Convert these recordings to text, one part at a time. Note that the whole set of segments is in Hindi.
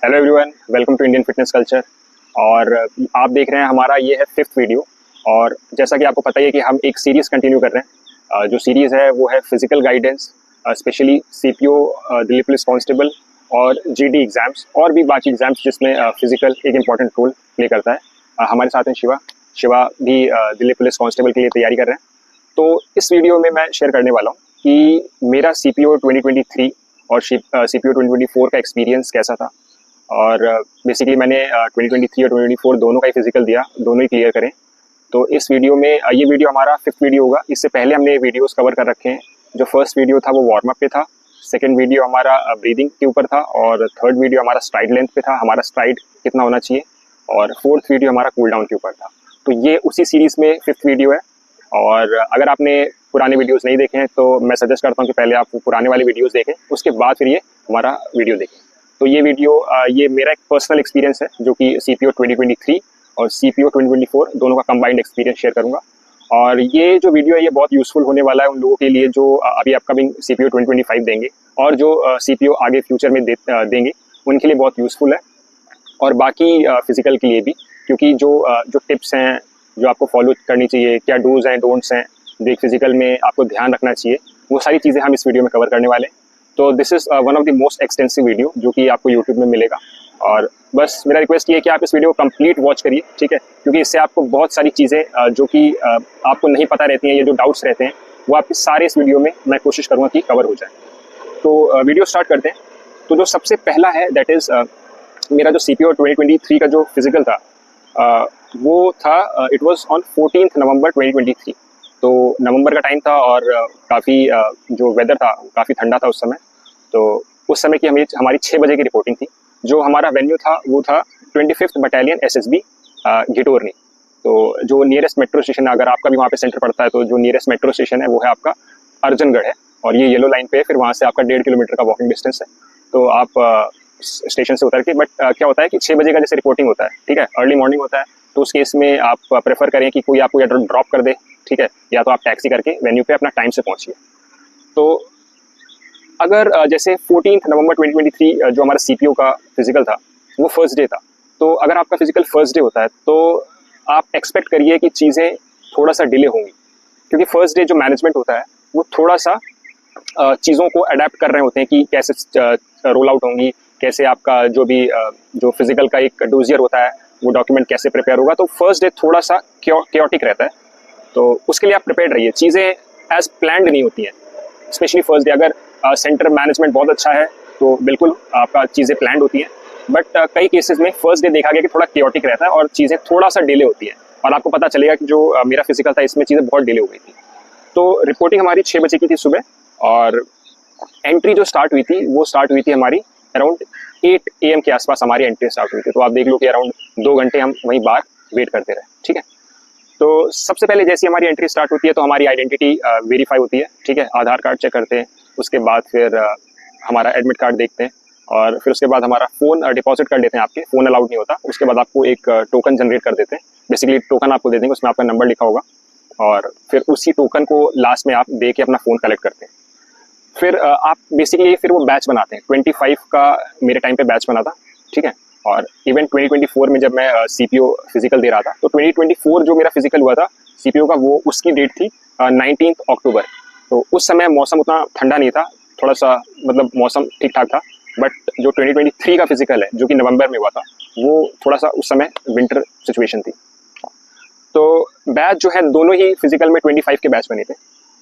Hello everyone, welcome to Indian fitness culture. और आप देख रहे हैं हमारा ये है 5th वीडियो। और जैसा कि आपको पता ही है कि हम एक सीरीज़ कंटिन्यू कर रहे हैं। जो सीरीज़ है वो है physical guidance, specially CPO, Delhi police constable और जीडी एग्ज़ाम्स और भी बाकी एग्ज़ाम्स जिसमें फिजिकल एक इम्पॉर्टेंट रोल प्ले करता है। हमारे साथ हैं शिवा भी दिल्ली पुलिस कांस्टेबल के लिए तैयारी कर रहे हैं। तो इस वीडियो में मैं शेयर करने वाला हूँ कि मेरा सीपीओ 2023 और सीपीओ 2024 का एक्सपीरियंस कैसा था। और बेसिकली मैंने 2023 और 2024 दोनों का ही फिजिकल दिया, दोनों ही क्लियर करें। तो इस वीडियो में ये वीडियो हमारा 5th वीडियो होगा। इससे पहले हमने वीडियोस कवर कर रखे हैं। जो फर्स्ट वीडियो था वो वार्म अप पे था, सेकंड वीडियो हमारा ब्रीदिंग के ऊपर था, और थर्ड वीडियो हमारा स्ट्राइड लेंथ पे था, हमारा स्ट्राइड कितना होना चाहिए, और फोर्थ वीडियो हमारा कूल डाउन के ऊपर था। तो ये उसी सीरीज़ में 5th वीडियो है। और अगर आपने पुराने वीडियोज़ नहीं देखे हैं तो मैं सजेस्ट करता हूँ कि पहले आप पुराने वाले वीडियोज़ देखें, उसके बाद फिर ये हमारा वीडियो देखें। तो ये वीडियो ये मेरा एक पर्सनल एक्सपीरियंस है जो कि सीपीओ 2023 और सीपीओ 2024 दोनों का कंबाइंड एक्सपीरियंस शेयर करूंगा। और ये जो वीडियो है ये बहुत यूज़फुल होने वाला है उन लोगों के लिए जो अभी अपकमिंग सीपीओ 2025 देंगे, और जो सीपीओ आगे फ्यूचर में देंगे उनके लिए बहुत यूज़फुल है, और बाकी फिजिकल के लिए भी। क्योंकि जो टिप्स हैं जो आपको फॉलो करनी चाहिए, क्या डूज हैं डोंट्स हैं जो एक फिजिकल में आपको ध्यान रखना चाहिए, वो सारी चीज़ें हम इस वीडियो में कवर करने वाले हैं। तो this is one of the most extensive video जो कि आपको यूट्यूब में मिलेगा। और बस मेरा रिक्वेस्ट ये है कि आप इस वीडियो को कंप्लीट वॉच करिए, ठीक है, क्योंकि इससे आपको बहुत सारी चीज़ें जो कि आपको नहीं पता रहती हैं, ये जो डाउट्स रहते हैं वो आपके सारे इस वीडियो में मैं कोशिश करूँगा कि कवर हो जाए। तो वीडियो स्टार्ट करते हैं। तो जो सबसे पहला है दैट इज़ मेरा जो सीपीओ 2023 का जो फिजिकल था वो था, इट वाज ऑन 14 नवंबर 2023। तो नवंबर का टाइम था और काफ़ी जो वेदर था काफ़ी ठंडा था उस समय। तो उस समय की हमारी 6 बजे की रिपोर्टिंग थी। जो हमारा वेन्यू था वो था 25th बटालियन एसएसबी घिटोरनी। तो जो नियरेस्ट मेट्रो स्टेशन है, अगर आपका भी वहाँ पे सेंटर पड़ता है, तो जो नियरेस्ट मेट्रो स्टेशन है वो है आपका अर्जनगढ़ है, और ये येलो लाइन पे है। फिर वहाँ से आपका 1.5 किलोमीटर का वॉकिंग डिस्टेंस है। तो आप स्टेशन से उतर के, बट क्या होता है कि 6 बजे का जैसे रिपोर्टिंग होता है, ठीक है, अर्ली मॉर्निंग होता है, तो उस केस में आप प्रेफर करें कि कोई आपको या ड्रॉप कर दे, ठीक है, या तो आप टैक्सी करके वेन्यू पे अपना टाइम से पहुँचिए। तो अगर जैसे 14 नवंबर 2023 जो हमारा सीपीओ का फिजिकल था वो फर्स्ट डे था। तो अगर आपका फिजिकल फर्स्ट डे होता है तो आप एक्सपेक्ट करिए कि चीज़ें थोड़ा सा डिले होंगी, क्योंकि फर्स्ट डे जो मैनेजमेंट होता है वो थोड़ा सा चीज़ों को अडेप्ट कर रहे होते हैं कि कैसे रोल आउट होंगी, कैसे आपका जो भी जो फिजिकल का एक डोजियर होता है वो डॉक्यूमेंट कैसे प्रिपेयर होगा। तो फर्स्ट डे थोड़ा सा क्योटिक रहता है, तो उसके लिए आप प्रिपेयर्ड रहिए। चीज़ें एज प्लान्ड नहीं होती हैं, स्पेशली फर्स्ट डे। अगर सेंटर मैनेजमेंट बहुत अच्छा है तो बिल्कुल आपका चीज़ें प्लान्ड होती हैं, बट कई केसेस में फर्स्ट डे देखा गया कि थोड़ा क्योटिक रहता है और चीज़ें थोड़ा सा डिले होती हैं, और आपको पता चलेगा कि जो मेरा फिजिकल था इसमें चीज़ें बहुत डिले हो गई थी। तो रिपोर्टिंग हमारी 6 बजे की थी सुबह, और एंट्री जो स्टार्ट हुई थी वो स्टार्ट हुई थी हमारी अराउंड 8 AM के आसपास हमारी एंट्री स्टार्ट हुई थी। तो आप देख लो कि अराउंड 2 घंटे हम वहीं बाहर वेट करते रहे, ठीक है। तो सबसे पहले जैसी हमारी एंट्री स्टार्ट होती है तो हमारी आइडेंटिटी वेरीफाई होती है, ठीक है, आधार कार्ड चेक करते हैं, उसके बाद फिर हमारा एडमिट कार्ड देखते हैं, और फिर उसके बाद हमारा फ़ोन डिपॉजिट कर लेते हैं। आपके फ़ोन अलाउड नहीं होता। उसके बाद आपको एक टोकन जनरेट कर देते हैं। बेसिकली टोकन आपको दे देंगे, उसमें आपका नंबर लिखा होगा, और फिर उसी टोकन को लास्ट में आप दे के अपना फ़ोन कलेक्ट करते हैं। फिर आप बेसिकली फिर वो बैच बनाते हैं। 25 का मेरे टाइम पे बैच बना था, ठीक है। और इवन 2024 में जब मैं सीपीओ फिजिकल दे रहा था, तो 2024 जो मेरा फिजिकल हुआ था सीपीओ का, वो उसकी डेट थी 19 अक्टूबर। तो उस समय मौसम उतना ठंडा नहीं था, थोड़ा सा मतलब मौसम ठीक ठाक था। बट जो 2023 का फिजिकल है जो कि नवंबर में हुआ था, वो थोड़ा सा उस समय विंटर सिचुएशन थी। तो बैच जो है दोनों ही फिजिकल में 25 के बैच बने थे,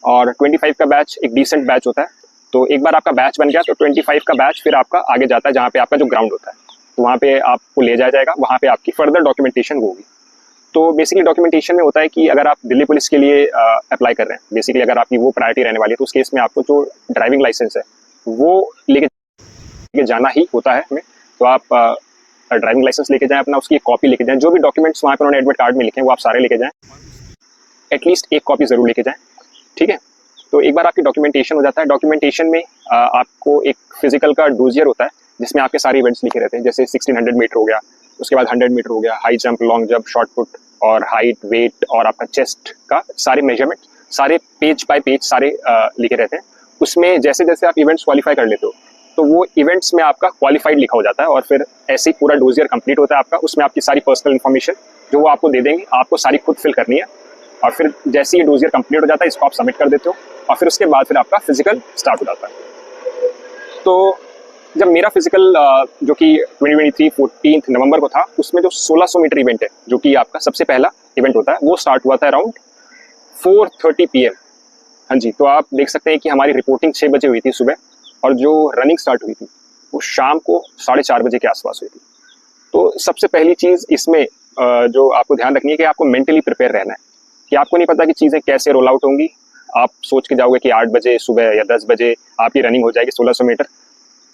और 25 का बैच एक डिसेंट बैच होता है। तो एक बार आपका बैच बन गया तो 25 का बैच फिर आपका आगे जाता है जहाँ पे आपका जो ग्राउंड होता है, तो वहाँ पे आपको ले जाया जाएगा, वहाँ पे आपकी फर्दर डॉक्यूमेंटेशन होगी। तो बेसिकली डॉक्यूमेंटेशन में होता है कि अगर आप दिल्ली पुलिस के लिए अप्लाई कर रहे हैं, बेसिकली अगर आपकी वो प्रायोरिटी रहने वाली है, तो उस केस में आपको जो ड्राइविंग लाइसेंस है वो लेके जाना ही होता है हमें। तो आप ड्राइविंग लाइसेंस लेके जाएं अपना, उसकी एक कॉपी लेके जाएं, जो भी डॉक्यूमेंट्स वहाँ पर उन्होंने एडमिट कार्ड में लिखे हैं वो आप सारे लेके जाएं, एटलीस्ट एक कॉपी ज़रूर लेके जाएं, ठीक है। तो एक बार आपकी डॉक्यूमेंटेशन हो जाता है। डॉक्यूमेंटेशन में आपको एक फिजिकल का डोजियर होता है जिसमें आपके सारे इवेंट्स लिखे रहते हैं, जैसे 1600 मीटर हो गया, उसके बाद 100 मीटर हो गया, high jump, long jump, short put, और हाइट, वेट, और आपका चेस्ट का सारे मेजरमेंट, सारे पेज बाय पेज सारे लिखे रहते हैं। उसमें जैसे जैसे आप इवेंट्स क्वालिफाई कर लेते हो, तो वो इवेंट्स में आपका क्वालिफाइड लिखा हो जाता है और फिर ऐसे ही पूरा डोजियर कंप्लीट होता है आपका। उसमें आपकी सारी पर्सनल इन्फॉर्मेशन जो वो आपको दे देंगे, आपको सारी खुद फिल करनी है और फिर जैसे ही डोजियर कंप्लीट हो जाता है इसको आप सबमिट कर देते हो और फिर उसके बाद फिर आपका फिजिकल स्टार्ट हो जाता है। तो जब मेरा फिजिकल जो कि 2023 14 नवंबर को था, उसमें जो 1600 मीटर इवेंट है जो कि आपका सबसे पहला इवेंट होता है, वो स्टार्ट हुआ था अराउंड 4:30 PM। हाँ जी, तो आप देख सकते हैं कि हमारी रिपोर्टिंग 6 बजे हुई थी सुबह और जो रनिंग स्टार्ट हुई थी वो शाम को 4:30 बजे के आसपास हुई थी। तो सबसे पहली चीज़ इसमें जो आपको ध्यान रखनी है कि आपको मेंटली प्रिपेयर रहना है कि आपको नहीं पता कि चीज़ें कैसे रोल आउट होंगी। आप सोच के जाओगे कि 8 बजे सुबह या 10 बजे आपकी रनिंग हो जाएगी 1600 मीटर,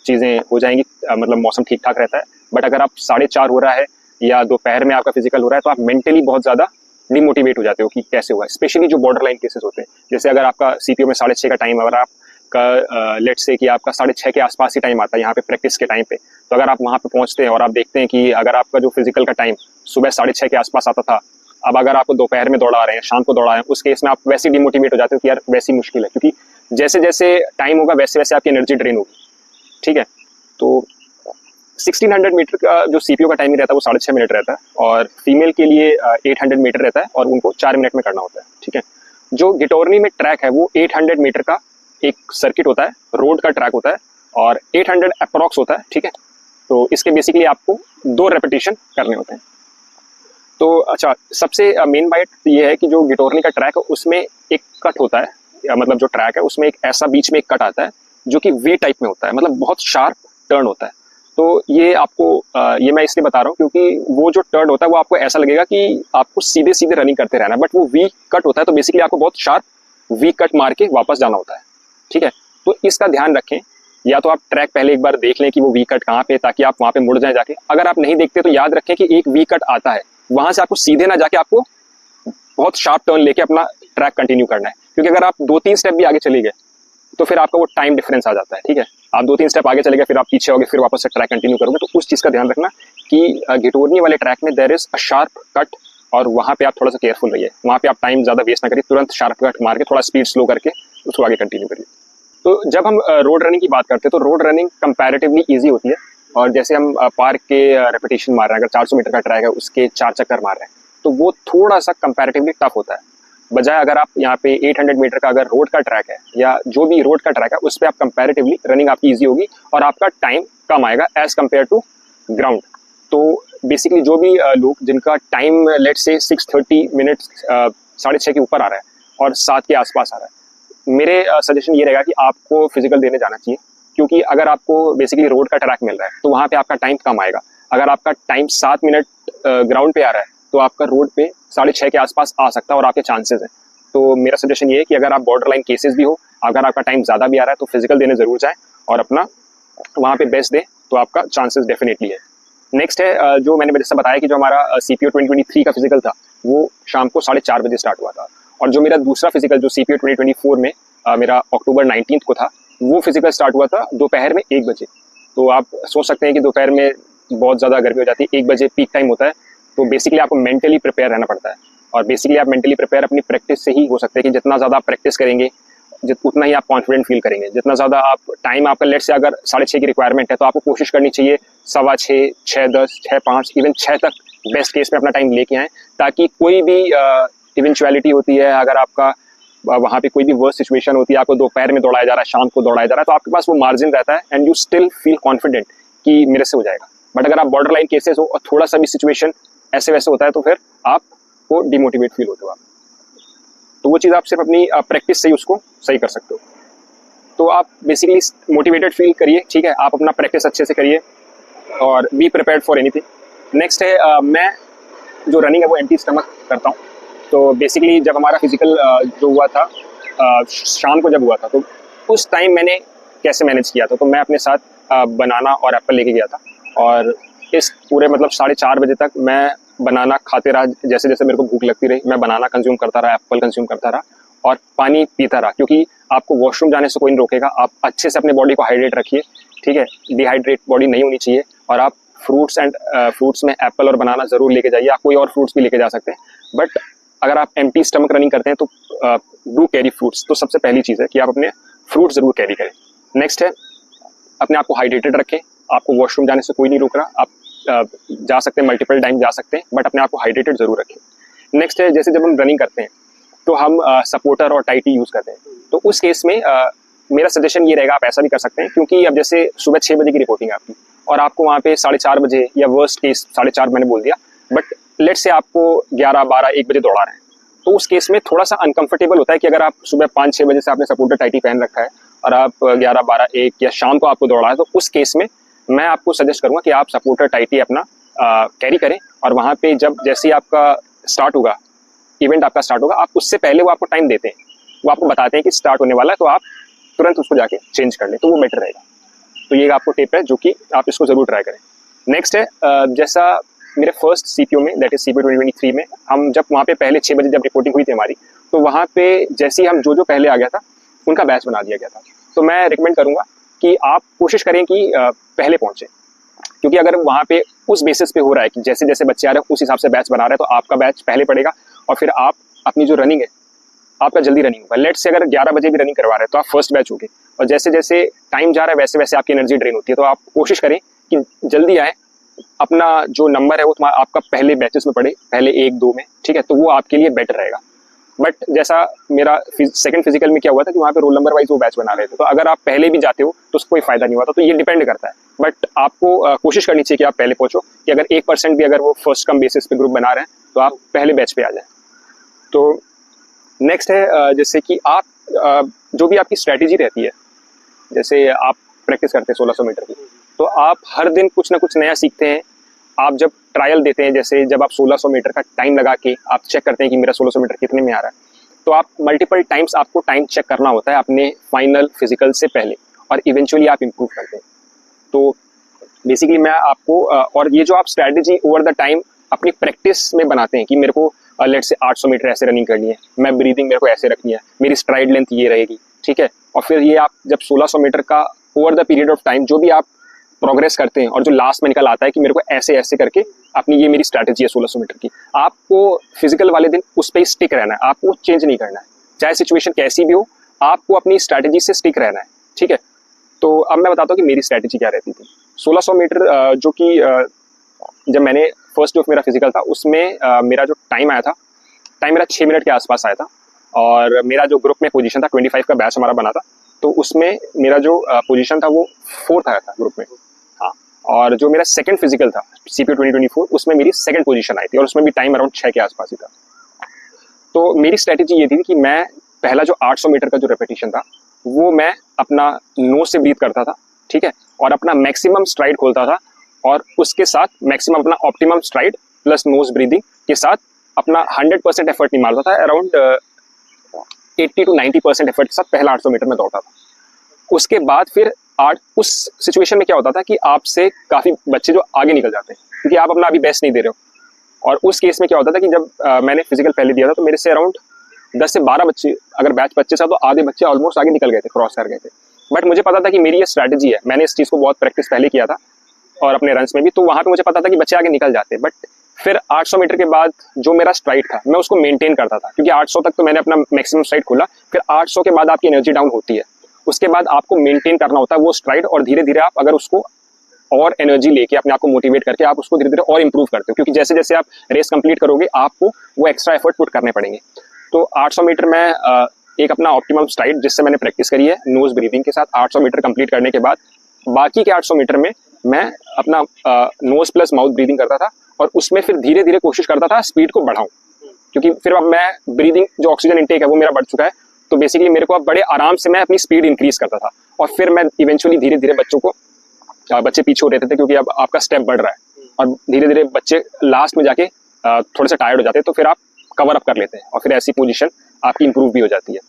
चीज़ें हो जाएंगी, मतलब मौसम ठीक ठाक रहता है। बट अगर आप 4:30 हो रहा है या दोपहर में आपका फिजिकल हो रहा है तो आप मेंटली बहुत ज़्यादा डिमोटिवेट हो जाते हो कि कैसे हुआ। स्पेशली जो बॉर्डर लाइन केसेस होते हैं, जैसे अगर आपका सीपीओ में 6:30 का टाइम, अगर आपका लेट्स से कि आपका 6:30 के आसपास ही टाइम आता है यहाँ पे प्रैक्टिस के टाइम पे, तो अगर आप वहाँ पे पहुँचते हैं और आप देखते हैं कि अगर आपका जो फिजिकल का टाइम सुबह 6:30 के आसपास आता था, अब अगर आपको दोपहर में दौड़ा रहे हैं, शाम को दौड़ा रहे हैं, उस केस में आप वैसे डिमोटिवेट हो जाते हो कि यार वैसी मुश्किल है, क्योंकि जैसे जैसे टाइम होगा वैसे वैसे आपकी एनर्जी ड्रेन होगी। ठीक है, तो 1600 मीटर का जो सीपीओ का टाइमिंग रहता है वो 6.5 मिनट रहता है और फीमेल के लिए 800 मीटर रहता है और उनको 4 मिनट में करना होता है। ठीक है, जो गिटोरनी में ट्रैक है वो 800 मीटर का एक सर्किट होता है, रोड का ट्रैक होता है और 800 अप्रॉक्स होता है। ठीक है, तो इसके बेसिकली आपको 2 रेपिटेशन करने होते हैं। तो अच्छा, सबसे मेन बात ये है कि जो गिटोरनी का ट्रैक है उसमें एक कट होता है, मतलब जो ट्रैक है उसमें एक ऐसा बीच में एक कट आता है जो कि वी टाइप में होता है, मतलब बहुत शार्प टर्न होता है। तो ये आपको ये मैं इसलिए बता रहा हूँ क्योंकि वो जो टर्न होता है वो आपको ऐसा लगेगा कि आपको सीधे सीधे रनिंग करते रहना है, बट वो वी कट होता है, तो बेसिकली आपको बहुत शार्प वी कट मार के वापस जाना होता है। ठीक है, तो इसका ध्यान रखें, या तो आप ट्रैक पहले एक बार देख लें कि वो वी कट कहाँ पे, ताकि आप वहाँ पे मुड़ जाए जाके। अगर आप नहीं देखते तो याद रखें कि एक वी कट आता है, वहां से आपको सीधे ना जाके आपको बहुत शार्प टर्न लेके अपना ट्रैक कंटिन्यू करना है, क्योंकि अगर आप 2-3 स्टेप भी आगे चले गए तो फिर आपका वो टाइम डिफरेंस आ जाता है। ठीक है, आप 2-3 स्टेप आगे चले गए, फिर आप पीछे होगे, फिर वापस से ट्रैक कंटिन्यू करोगे, तो उस चीज़ का ध्यान रखना कि गिटोरनी वाले ट्रैक में there is a sharp cut और वहाँ पे आप थोड़ा सा केयरफुल रहिए, वहाँ पे आप टाइम ज़्यादा वेस्ट ना करिए, तुरंत शार्प कट मार के थोड़ा स्पीड स्लो करके उसको आगे कंटिन्यू करिए। तो जब हम रोड रनिंग की बात करते हैं तो रोड रनिंग कंपैरेटिवली ईजी होती है, और जैसे हम पार्क के रेपिटेशन मार रहे हैं, अगर 400 मीटर का ट्रैक है उसके 4 चक्कर मार रहे हैं, तो वो थोड़ा सा कंपैरेटिवली टफ होता है। बजाय अगर आप यहाँ पे 800 मीटर का अगर रोड का ट्रैक है या जो भी रोड का ट्रैक है उस पर आप कंपैरेटिवली रनिंग आपकी ईजी होगी और आपका टाइम कम आएगा एज कम्पेयर टू ग्राउंड। तो बेसिकली जो भी लोग जिनका टाइम लेट से 6:30 मिनट्स 6:30 के ऊपर आ रहा है और 7 के आसपास आ रहा है, मेरे सजेशन ये रहेगा कि आपको फिजिकल देने जाना चाहिए, क्योंकि अगर आपको बेसिकली रोड का ट्रैक मिल रहा है तो वहाँ पे आपका टाइम कम आएगा। अगर आपका टाइम 7 मिनट ग्राउंड पे आ रहा है तो आपका रोड पे 6:30 के आसपास आ सकता है और आपके चांसेस हैं। तो मेरा सजेशन ये है कि अगर आप बॉर्डर लाइन केसेस भी हो, अगर आपका टाइम ज़्यादा भी आ रहा है तो फिजिकल देने ज़रूर जाएं और अपना वहाँ पे बेस्ट दें, तो आपका चांसेस डेफिनेटली है। नेक्स्ट है जो मैंने जैसा बताया कि जो हमारा सीपीओ 2023 का फिजिकल था वो शाम को 4:30 बजे स्टार्ट हुआ था, और जो मेरा दूसरा फिजिकल जो सीपीओ 2024 में मेरा अक्टूबर 19 को था, वो फिजिकल स्टार्ट हुआ था दोपहर में 1 बजे। तो आप सोच सकते हैं कि दोपहर में बहुत ज़्यादा गर्मी हो जाती है, 1 बजे पीक टाइम होता है, तो बेसिकली आपको मेंटली प्रिपेयर रहना पड़ता है। और बेसिकली आप मेंटली प्रिपेयर अपनी प्रैक्टिस से ही हो सकते हैं कि जितना ज़्यादा आप प्रैक्टिस करेंगे उतना ही आप कॉन्फिडेंट फील करेंगे। जितना ज़्यादा आप टाइम आपका लेट से अगर 6:30 की रिक्वायरमेंट है तो आपको कोशिश करनी चाहिए 6:15, 6:10, 6:05 इवन 6 तक बेस्ट केस में अपना टाइम लेके आएँ, ताकि कोई भी इवेंचुअलिटी होती है, अगर आपका वहाँ पे कोई भी वर्स्ट सिचुएशन होती है, आपको दोपहर में दौड़ाया जा रहा है, शाम को दौड़ाया जा रहा है, तो आपके पास वो मार्जिन रहता है and you still feel confident कि मेरे से हो जाएगा। बट अगर आप बॉर्डर लाइन केसेस हो और थोड़ा सा भी सिचुएशन ऐसे वैसे होता है तो फिर आपको डिमोटिवेट फील होते हो आप। तो वो चीज़ आप सिर्फ अपनी प्रैक्टिस से ही उसको सही कर सकते हो। तो आप बेसिकली मोटिवेटेड फील करिए, ठीक है, आप अपना प्रैक्टिस अच्छे से करिए और be prepared for anything. Next है मैं जो रनिंग है वो एम्प्टी स्टमक करता हूँ। तो बेसिकली जब हमारा फिजिकल जो हुआ था शाम को जब हुआ था, तो उस टाइम मैंने कैसे मैनेज किया था, तो मैं अपने साथ बनाना और एप्पल लेके गया था, और इस पूरे मतलब 4:30 बजे तक मैं बनाना खाते रहा, जैसे जैसे मेरे को भूख लगती रही मैं बनाना कंज्यूम करता रहा, एप्पल कंज्यूम करता रहा और पानी पीता रहा, क्योंकि आपको वॉशरूम जाने से कोई नहीं रोकेगा। आप अच्छे से अपने बॉडी को हाइड्रेट रखिए, ठीक है, डिहाइड्रेट बॉडी नहीं होनी चाहिए, और आप फ्रूट्स में एप्पल और बनाना ज़रूर लेके जाइए। आप कोई और फ्रूट्स भी लेके जा सकते हैं, बट अगर आप एम्प्टी स्टमक रनिंग करते हैं तो डू कैरी फ्रूट्स। तो सबसे पहली चीज़ है कि आप अपने फ्रूट्स ज़रूर कैरी करें। नेक्स्ट है अपने आप को हाइड्रेटेड रखें, आपको वॉशरूम जाने से कोई नहीं रोक रहा, आप जा सकते हैं, मल्टीपल टाइम जा सकते हैं, बट अपने आप को हाइड्रेटेड जरूर रखें। नेक्स्ट है, जैसे जब हम रनिंग करते हैं तो हम सपोर्टर और टाइटी यूज़ करते हैं, तो उस केस में मेरा सजेशन ये रहेगा, आप ऐसा भी कर सकते हैं, क्योंकि अब जैसे सुबह 6 बजे की रिपोर्टिंग है आपकी और आपको वहाँ पे 4:30 बजे या वर्स्ट केस 4:30 मैंने बोल दिया, बट लेट से आपको 11, 12, 1 बजे दौड़ा रहे हैं, तो उस केस में थोड़ा सा अनकंफर्टेबल होता है कि अगर आप सुबह 5-6 बजे से आपने सपोर्टर टाइटी पहन रखा है और आप 11, 12, 1 या शाम को आपको दौड़ा है, तो उस केस में मैं आपको सजेस्ट करूँगा कि आप सपोर्टर टाइटी अपना कैरी करें, और वहाँ पे जब जैसे ही आपका स्टार्ट होगा, इवेंट आपका स्टार्ट होगा, आप उससे पहले वो आपको टाइम देते हैं, वो आपको बताते हैं कि स्टार्ट होने वाला है, तो आप तुरंत उसको जाके चेंज कर लें, तो वो बेटर रहेगा। तो ये आपको टिप है जो कि आप इसको ज़रूर ट्राई करें। नेक्स्ट है, जैसा मेरे फर्स्ट CPO में, दैट इज CPO 2023 में, हम जब वहाँ पे पहले 6 बजे जब रिपोर्टिंग हुई थी हमारी, तो वहाँ पे जैसे ही हम जो पहले आ गया था उनका बैच बना दिया गया था। तो मैं रिकमेंड करूँगा कि आप कोशिश करें कि पहले पहुँचें, क्योंकि अगर वहाँ पे उस बेसिस पे हो रहा है कि जैसे जैसे बच्चे आ रहे हैं उस हिसाब से बैच बना रहे हैं, तो आपका बैच पहले पड़ेगा और फिर आप अपनी जो रनिंग है आपका जल्दी रनिंग होगा। लेट से अगर 11 बजे भी रनिंग करवा रहे हैं तो आप फर्स्ट बैच होगे, और जैसे जैसे टाइम जा रहा है वैसे वैसे आपकी एनर्जी ड्रेन होती है, तो आप कोशिश करें कि जल्दी आए, अपना जो नंबर है वो तुम्हारा आपका पहले बैचेस में पड़े, पहले 1-2 में, ठीक है, तो वो आपके लिए बेटर रहेगा। बट जैसा मेरा सेकंड फिजिकल में क्या हुआ था कि वहाँ पे रोल नंबर वाइज वो बैच बना रहे थे, तो अगर आप पहले भी जाते हो तो उसको कोई फायदा नहीं होता, तो ये डिपेंड करता है। बट आपको कोशिश करनी चाहिए कि आप पहले पहुंचो, कि अगर 1% भी अगर वो फर्स्ट कम बेसिस पे ग्रुप बना रहे हैं तो आप पहले बैच पे आ जाएं। तो नेक्स्ट है, जैसे कि आप जो भी आपकी स्ट्रैटेजी रहती है, जैसे आप प्रैक्टिस करते हैं 1600 मीटर की, तो आप हर दिन कुछ ना कुछ नया सीखते हैं। आप जब ट्रायल देते हैं, जैसे जब आप 1600 मीटर का टाइम लगा के आप चेक करते हैं कि मेरा 1600 मीटर कितने में आ रहा है, तो आप मल्टीपल टाइम्स आपको टाइम चेक करना होता है अपने फाइनल फिजिकल से पहले, और इवेंचुअली आप इम्प्रूव करते हैं। तो बेसिकली मैं आपको और ये जो आप स्ट्रैटेजी ओवर द टाइम अपनी प्रैक्टिस में बनाते हैं कि मेरे को लेट से 800 मीटर ऐसे रनिंग करनी है, मैं ब्रीदिंग मेरे को ऐसे रखनी है, मेरी स्ट्राइड लेंथ ये रहेगी, ठीक है, और फिर ये आप जब 1600 मीटर का over the period of time जो भी आप प्रोग्रेस करते हैं और जो लास्ट में निकल आता है कि मेरे को ऐसे ऐसे करके अपनी ये मेरी स्ट्रैटेजी है 1600 मीटर की, आपको फिजिकल वाले दिन उस पर स्टिक रहना है, आपको चेंज नहीं करना है, चाहे सिचुएशन कैसी भी हो, आपको अपनी स्ट्रैटेजी से स्टिक रहना है, ठीक है। तो अब मैं बताता हूँ कि मेरी स्ट्रैटेजी क्या रहती थी। 1600 मीटर जो कि जब मैंने फर्स्ट जो मेरा फिजिकल था उसमें मेरा जो टाइम आया था, टाइम मेरा 6 मिनट के आसपास आया था, और मेरा जो ग्रुप में पोजीशन था 25 का बैच हमारा बना था, तो उसमें मेरा जो पोजीशन था वो 4th आया था ग्रुप में, हाँ। और जो मेरा सेकंड फिजिकल था CPO 2024 उसमें मेरी सेकंड पोजीशन आई थी, और उसमें भी टाइम अराउंड 6 के आसपास ही था। तो मेरी स्ट्रैटेजी ये थी कि मैं पहला जो 800 मीटर का जो रेपिटेशन था वो मैं अपना नोज से ब्रीथ करता था, ठीक है, और अपना मैक्सिमम स्ट्राइड खोलता था, और उसके साथ मैक्सिमम अपना optimum stride plus nose breathing के साथ अपना 100% एफर्ट नहीं मारता था, अराउंड 80 to 90% एफर्ट के साथ पहला 800 मीटर में दौड़ता था। उसके बाद फिर उस सिचुएशन में क्या होता था कि आपसे काफ़ी बच्चे जो आगे निकल जाते हैं क्योंकि आप अपना अभी बेस्ट नहीं दे रहे हो, और उस केस में क्या होता था कि जब मैंने फिजिकल पहले दिया था तो मेरे से अराउंड 10 से 12 बच्चे, अगर बैच 25 था तो आधे बच्चे ऑलमोस्ट आगे निकल गए थे, क्रॉस कर गए थे। बट मुझे पता था कि मेरी ये स्ट्रैटेजी है, मैंने इस चीज़ को बहुत प्रैक्टिस पहले किया था और अपने रन्स में भी, तो वहाँ पे मुझे पता था कि बच्चे आगे निकल जाते। बट फिर 800 मीटर के बाद जो मेरा स्ट्राइड था मैं उसको मेंटेन करता था, क्योंकि 800 तक तो मैंने अपना मैक्सिमम स्ट्राइड खोला, फिर 800 के बाद आपकी एनर्जी डाउन होती है, उसके बाद आपको मेंटेन करना होता है वो स्ट्राइड, और धीरे धीरे आप अगर उसको और एनर्जी लेके अपने आप को मोटिवेट करके आप उसको धीरे धीरे और इंप्रूव करते हो, क्योंकि जैसे जैसे आप रेस कंप्लीट करोगे आपको वो एक्स्ट्रा एफर्ट पुट करने पड़ेंगे। तो 800 मीटर में एक अपना ऑप्टिमम स्ट्राइड जिससे मैंने प्रैक्टिस करी है नोज ब्रीदिंग के साथ 800 मीटर कंप्लीट करने के बाद, बाकी के 800 मीटर में मैं अपना नोज प्लस माउथ ब्रीदिंग करता था, और उसमें फिर धीरे धीरे कोशिश करता था स्पीड को बढ़ाऊं, क्योंकि फिर अब मैं ब्रीदिंग जो ऑक्सीजन इंटेक है वो मेरा बढ़ चुका है, तो बेसिकली मेरे को अब बड़े आराम से मैं अपनी स्पीड इंक्रीज करता था, और फिर मैं इवेंचुअली धीरे धीरे बच्चे पीछे हो रहे थे क्योंकि अब आपका स्टेप बढ़ रहा है, और धीरे धीरे बच्चे लास्ट में जाके थोड़े से टायर्ड हो जाते हैं, तो फिर आप कवर अप कर लेते हैं और फिर ऐसी पोजीशन आपकी इंप्रूव भी हो जाती है।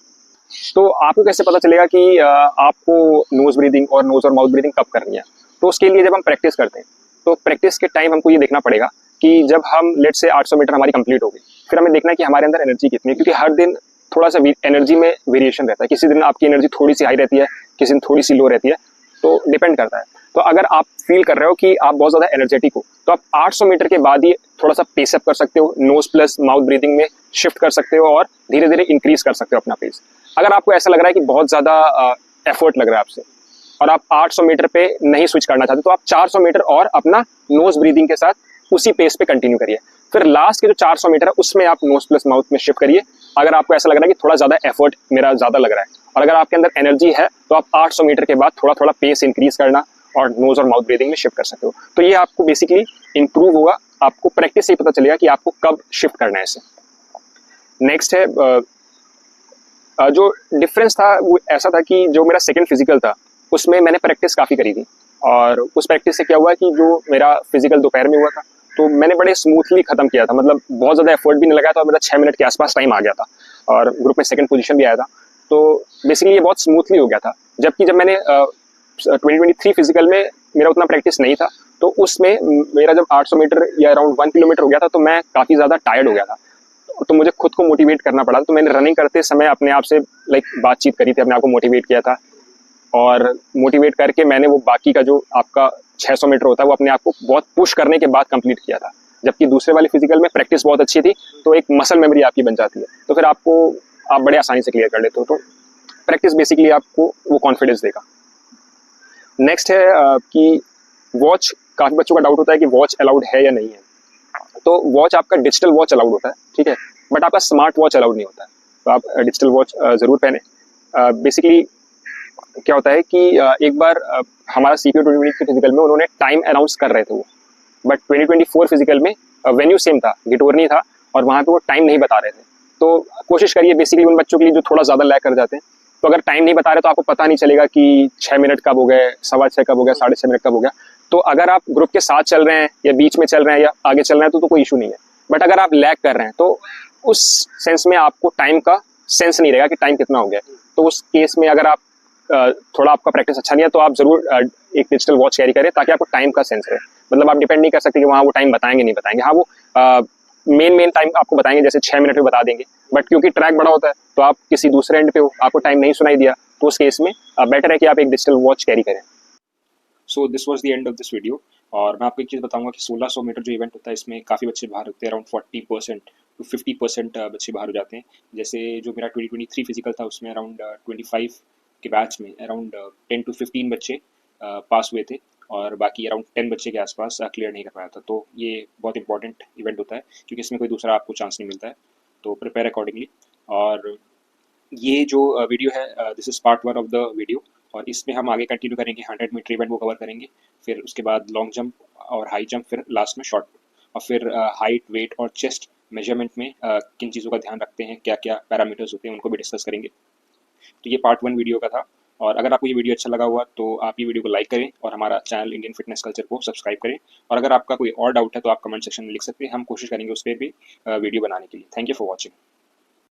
तो आपको कैसे पता चलेगा कि आपको नोज ब्रीदिंग और नोज और माउथ ब्रीदिंग कब करनी है? तो उसके लिए जब हम प्रैक्टिस करते हैं तो प्रैक्टिस के टाइम हमको ये देखना पड़ेगा कि जब हम लेट से 800 मीटर हमारी कंप्लीट हो गई, फिर हमें देखना है कि हमारे अंदर एनर्जी कितनी है, क्योंकि हर दिन थोड़ा सा एनर्जी में वेरिएशन रहता है, किसी दिन आपकी एनर्जी थोड़ी सी हाई रहती है, किसी दिन थोड़ी सी लो रहती है, तो डिपेंड करता है। तो अगर आप फील कर रहे हो कि आप बहुत ज़्यादा एनर्जेटिक हो तो आप 800 मीटर के बाद ही थोड़ा सा पेसअप कर सकते हो, नोज प्लस माउथ ब्रीदिंग में शिफ्ट कर सकते हो और धीरे धीरे इंक्रीज कर सकते हो अपना पेस। अगर आपको ऐसा लग रहा है कि बहुत ज़्यादा एफर्ट लग रहा है आपसे, और आप 800 मीटर पे नहीं स्विच करना चाहते तो आप 400 मीटर और अपना नोज ब्रीदिंग के साथ उसी पेस पे कंटिन्यू करिए। फिर लास्ट के जो 400 मीटर है उसमें आप नोज प्लस माउथ में शिफ्ट करिए। अगर आपको ऐसा लग रहा है कि थोड़ा ज़्यादा एफर्ट मेरा ज़्यादा लग रहा है और अगर आपके अंदर एनर्जी है तो आप 800 मीटर के बाद थोड़ा थोड़ा पेस इंक्रीज करना और नोज और माउथ ब्रीदिंग में शिफ्ट कर सकते हो। तो ये आपको बेसिकली इंप्रूव होगा, आपको प्रैक्टिस से ही पता चलेगा कि आपको कब शिफ्ट करना है इसे। नेक्स्ट है जो डिफरेंस था वो ऐसा था कि जो मेरा सेकंड फिजिकल था उसमें मैंने प्रैक्टिस काफ़ी करी थी और उस प्रैक्टिस से क्या हुआ कि जो मेरा फिजिकल दोपहर में हुआ था तो मैंने बड़े स्मूथली ख़त्म किया था, मतलब बहुत ज़्यादा एफर्ट भी नहीं लगाया था और मेरा 6 मिनट के आसपास टाइम आ गया था और ग्रुप में सेकंड पोजीशन भी आया था। तो बेसिकली ये बहुत स्मूथली हो गया था। जबकि जब मैंने 2023 फिजिकल में मेरा उतना प्रैक्टिस नहीं था तो उसमें मेरा जब 800 मीटर या अराउंड 1 किलोमीटर हो गया था तो मैं काफ़ी ज़्यादा टायर्ड हो गया था। तो मुझे खुद को मोटिवेट करना पड़ा। तो मैंने रनिंग करते समय अपने आप से बातचीत करी थी, अपने आप को मोटिवेट किया था और मोटिवेट करके मैंने वो बाकी का जो आपका 600 मीटर होता है वो अपने आप को बहुत पुश करने के बाद कंप्लीट किया था। जबकि दूसरे वाले फिजिकल में प्रैक्टिस बहुत अच्छी थी तो एक मसल मेमोरी आपकी बन जाती है, तो फिर आप बड़े आसानी से क्लियर कर लेते हो। तो प्रैक्टिस बेसिकली आपको वो कॉन्फिडेंस देगा। नेक्स्ट है कि वॉच, काफ़ी बच्चों का डाउट होता है कि वॉच अलाउड है या नहीं है। तो वॉच आपका डिजिटल वॉच अलाउड होता है, ठीक है, बट आपका स्मार्ट वॉच अलाउड नहीं होता है। तो आप डिजिटल वॉच ज़रूर पहने। बेसिकली क्या होता है कि एक बार हमारा CPO 2023 फिजिकल में उन्होंने टाइम अनाउंस कर रहे थे वो, बट 2024 फिजिकल में वेन्यू सेम था, गिटोरनी था और वहाँ पे वो टाइम नहीं बता रहे थे। तो कोशिश करिए बेसिकली उन बच्चों के लिए जो थोड़ा ज़्यादा लैग कर जाते हैं, तो अगर टाइम नहीं बता रहे तो आपको पता नहीं चलेगा कि 6 मिनट कब हो गए, 6:15 कब हो गया, 6:30 मिनट कब हो गया। तो अगर आप ग्रुप के साथ चल रहे हैं या बीच में चल रहे हैं या आगे चल रहे हैं तो कोई इशू नहीं है, बट अगर आप लैग कर रहे हैं तो उस सेंस में आपको टाइम का सेंस नहीं रहेगा कि टाइम कितना हो गया। तो उस केस में अगर आप थोड़ा आपका प्रैक्टिस अच्छा नहीं है तो आप ज़रूर एक डिजिटल वॉच कैरी करें ताकि आपको टाइम का सेंस रहे। मतलब आप डिपेंड नहीं कर सकते कि वहाँ वो टाइम बताएंगे नहीं बताएंगे, हाँ वो मेन टाइम आपको बताएंगे, जैसे 6 मिनट में बता देंगे, बट क्योंकि ट्रैक बड़ा होता है तो आप किसी दूसरे एंड पे हो, आपको टाइम नहीं सुनाई दिया, तो उस केस में बेटर है कि आप एक डिजिटल वॉच कैरी करें। So this was the end of this video. और मैं आपको एक चीज़ बताऊंगा कि 1600 मीटर जो इवेंट होता है इसमें काफ़ी बच्चे बाहर होते हैं, अराउंड 40% to 50% बच्चे बाहर हो जाते हैं। जैसे जो मेरा 2023 फिजिकल था उसमें अराउंड 25 के बैच में अराउंड 10 to 15 बच्चे पास हुए थे और बाकी अराउंड 10 बच्चे के आसपास क्लियर नहीं कर पाया था। तो ये बहुत इंपॉर्टेंट इवेंट होता है क्योंकि इसमें कोई दूसरा आपको चांस नहीं मिलता है, तो प्रिपेयर अकॉर्डिंगली। और ये जो वीडियो है this is part 1 of the video और इसमें हम आगे कंटिन्यू करेंगे, 100 मीटर इवेंट वो कवर करेंगे, फिर उसके बाद लॉन्ग जंप और हाई जंप, फिर लास्ट में शॉर्ट और फिर हाइट, वेट और चेस्ट मेजरमेंट में किन चीज़ों का ध्यान रखते हैं, क्या क्या पैरामीटर्स होते हैं, उनको भी डिस्कस करेंगे। तो ये पार्ट 1 वीडियो का था और अगर आपको ये वीडियो अच्छा लगा हुआ तो आप ये वीडियो को लाइक करें और हमारा चैनल इंडियन फिटनेस कल्चर को सब्सक्राइब करें। और अगर आपका कोई और डाउट है तो आप कमेंट सेक्शन में लिख सकते हैं, हम कोशिश करेंगे उस पर भी वीडियो बनाने के लिए। Thank you for watching.